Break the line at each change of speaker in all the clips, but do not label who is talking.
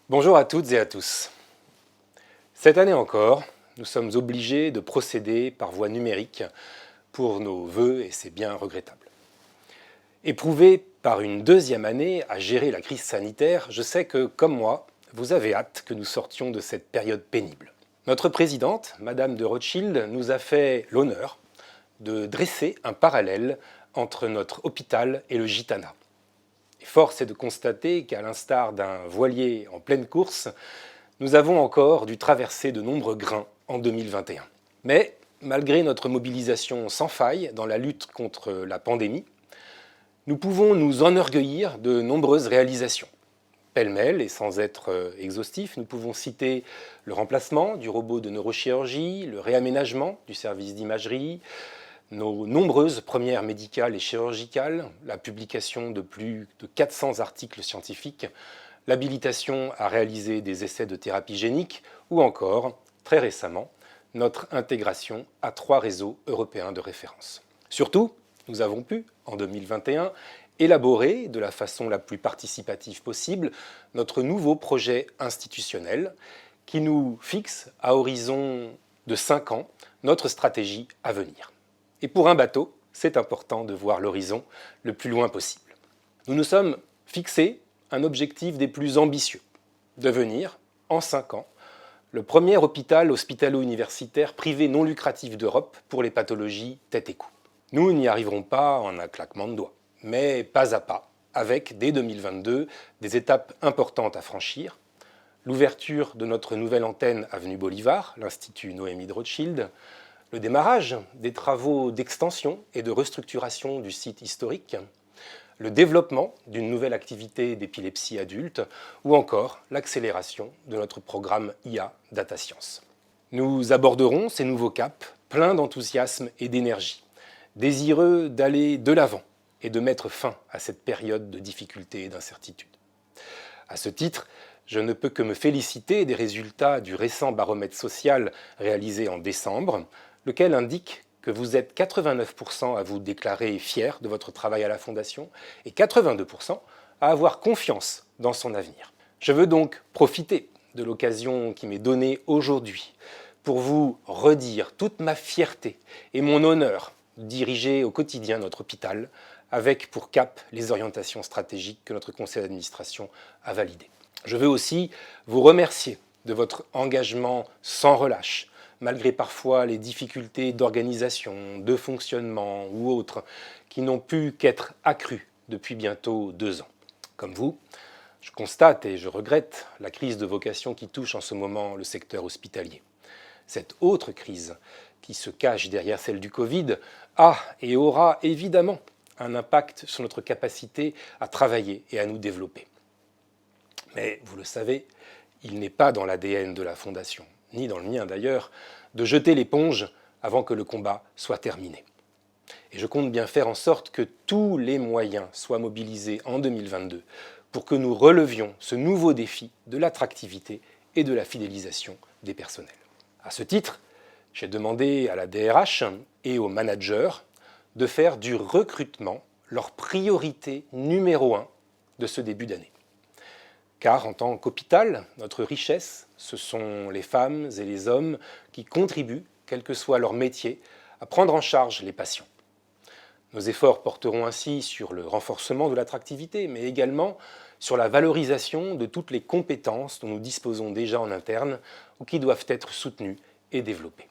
Bonjour à toutes et à tous. Cette année encore, nous sommes obligés de procéder par voie numérique pour nos vœux et c'est bien regrettable. Éprouvé par une deuxième année à gérer la crise sanitaire, je sais que, comme moi, vous avez hâte que nous sortions de cette période pénible. Notre présidente, Madame de Rothschild, nous a fait l'honneur de dresser un parallèle entre notre hôpital et le Gitana. Et force est de constater qu'à l'instar d'un voilier en pleine course, nous avons encore dû traverser de nombreux grains en 2021. Mais malgré notre mobilisation sans faille dans la lutte contre la pandémie, nous pouvons nous enorgueillir de nombreuses réalisations. Pêle-mêle et sans être exhaustif, nous pouvons citer le remplacement du robot de neurochirurgie, le réaménagement du service d'imagerie, nos nombreuses premières médicales et chirurgicales, la publication de plus de 400 articles scientifiques, l'habilitation à réaliser des essais de thérapie génique ou encore, très récemment, notre intégration à 3 réseaux européens de référence. Surtout, nous avons pu, en 2021, élaborer de la façon la plus participative possible notre nouveau projet institutionnel qui nous fixe à horizon de 5 ans notre stratégie à venir. Et pour un bateau, c'est important de voir l'horizon le plus loin possible. Nous nous sommes fixés un objectif des plus ambitieux, devenir, en 5 ans, le premier hôpital hospitalo-universitaire privé non lucratif d'Europe pour les pathologies tête et cou. Nous n'y arriverons pas en un claquement de doigts, mais pas à pas, avec, dès 2022, des étapes importantes à franchir. L'ouverture de notre nouvelle antenne avenue Bolivar, l'Institut Noémie de Rothschild, le démarrage des travaux d'extension et de restructuration du site historique, le développement d'une nouvelle activité d'épilepsie adulte ou encore l'accélération de notre programme IA Data Science. Nous aborderons ces nouveaux caps pleins d'enthousiasme et d'énergie, désireux d'aller de l'avant et de mettre fin à cette période de difficulté et d'incertitude. À ce titre, je ne peux que me féliciter des résultats du récent baromètre social réalisé en décembre, lequel indique que vous êtes 89% à vous déclarer fiers de votre travail à la Fondation et 82% à avoir confiance dans son avenir. Je veux donc profiter de l'occasion qui m'est donnée aujourd'hui pour vous redire toute ma fierté et mon honneur de diriger au quotidien notre hôpital avec pour cap les orientations stratégiques que notre conseil d'administration a validées. Je veux aussi vous remercier de votre engagement sans relâche, malgré parfois les difficultés d'organisation, de fonctionnement ou autres, qui n'ont pu qu'être accrues depuis bientôt 2 ans. Comme vous, je constate et je regrette la crise de vocation qui touche en ce moment le secteur hospitalier. Cette autre crise, qui se cache derrière celle du Covid, a et aura évidemment un impact sur notre capacité à travailler et à nous développer. Mais vous le savez, il n'est pas dans l'ADN de la Fondation, ni dans le mien d'ailleurs, de jeter l'éponge avant que le combat soit terminé. Et je compte bien faire en sorte que tous les moyens soient mobilisés en 2022 pour que nous relevions ce nouveau défi de l'attractivité et de la fidélisation des personnels. À ce titre, j'ai demandé à la DRH et aux managers de faire du recrutement leur priorité numéro 1 de ce début d'année. Car en tant qu'hôpital, notre richesse, ce sont les femmes et les hommes qui contribuent, quel que soit leur métier, à prendre en charge les patients. Nos efforts porteront ainsi sur le renforcement de l'attractivité, mais également sur la valorisation de toutes les compétences dont nous disposons déjà en interne ou qui doivent être soutenues et développées.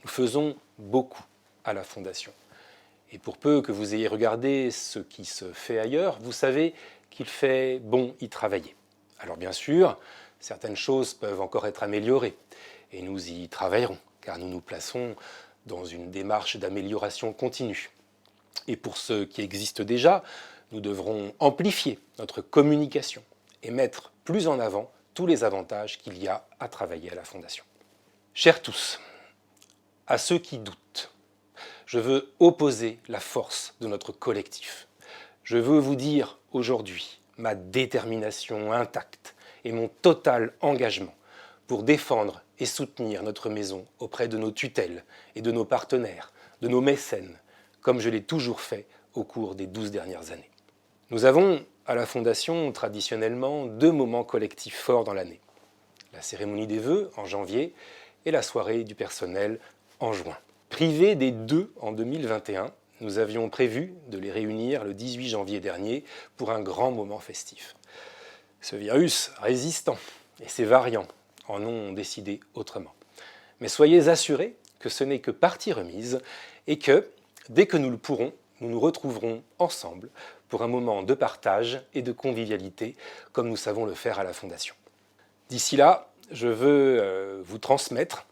Nous faisons beaucoup à la Fondation. Et pour peu que vous ayez regardé ce qui se fait ailleurs, vous savez qu'il fait bon y travailler. Alors bien sûr, certaines choses peuvent encore être améliorées, et nous y travaillerons, car nous nous plaçons dans une démarche d'amélioration continue. Et pour ce qui existe déjà, nous devrons amplifier notre communication et mettre plus en avant tous les avantages qu'il y a à travailler à la Fondation. Chers tous, à ceux qui doutent, je veux opposer la force de notre collectif. Je veux vous dire aujourd'hui ma détermination intacte et mon total engagement pour défendre et soutenir notre maison auprès de nos tutelles et de nos partenaires, de nos mécènes, comme je l'ai toujours fait au cours des 12 dernières années. Nous avons à la Fondation, traditionnellement, deux moments collectifs forts dans l'année. La cérémonie des vœux en janvier et la soirée du personnel en juin. Privés des deux en 2021, nous avions prévu de les réunir le 18 janvier dernier pour un grand moment festif. Ce virus résistant et ses variants en ont décidé autrement. Mais soyez assurés que ce n'est que partie remise et que, dès que nous le pourrons, nous nous retrouverons ensemble pour un moment de partage et de convivialité comme nous savons le faire à la Fondation. D'ici là, je veux vous transmettre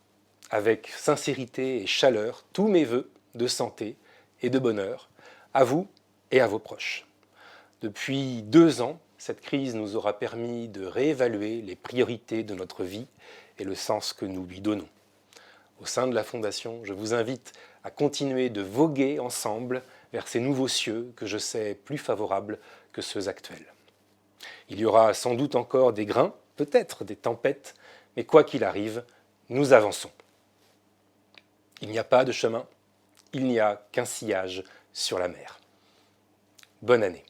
avec sincérité et chaleur tous mes vœux de santé et de bonheur à vous et à vos proches. Depuis 2 ans, cette crise nous aura permis de réévaluer les priorités de notre vie et le sens que nous lui donnons. Au sein de la Fondation, je vous invite à continuer de voguer ensemble vers ces nouveaux cieux que je sais plus favorables que ceux actuels. Il y aura sans doute encore des grains, peut-être des tempêtes, mais quoi qu'il arrive, nous avançons. Il n'y a pas de chemin, il n'y a qu'un sillage sur la mer. Bonne année.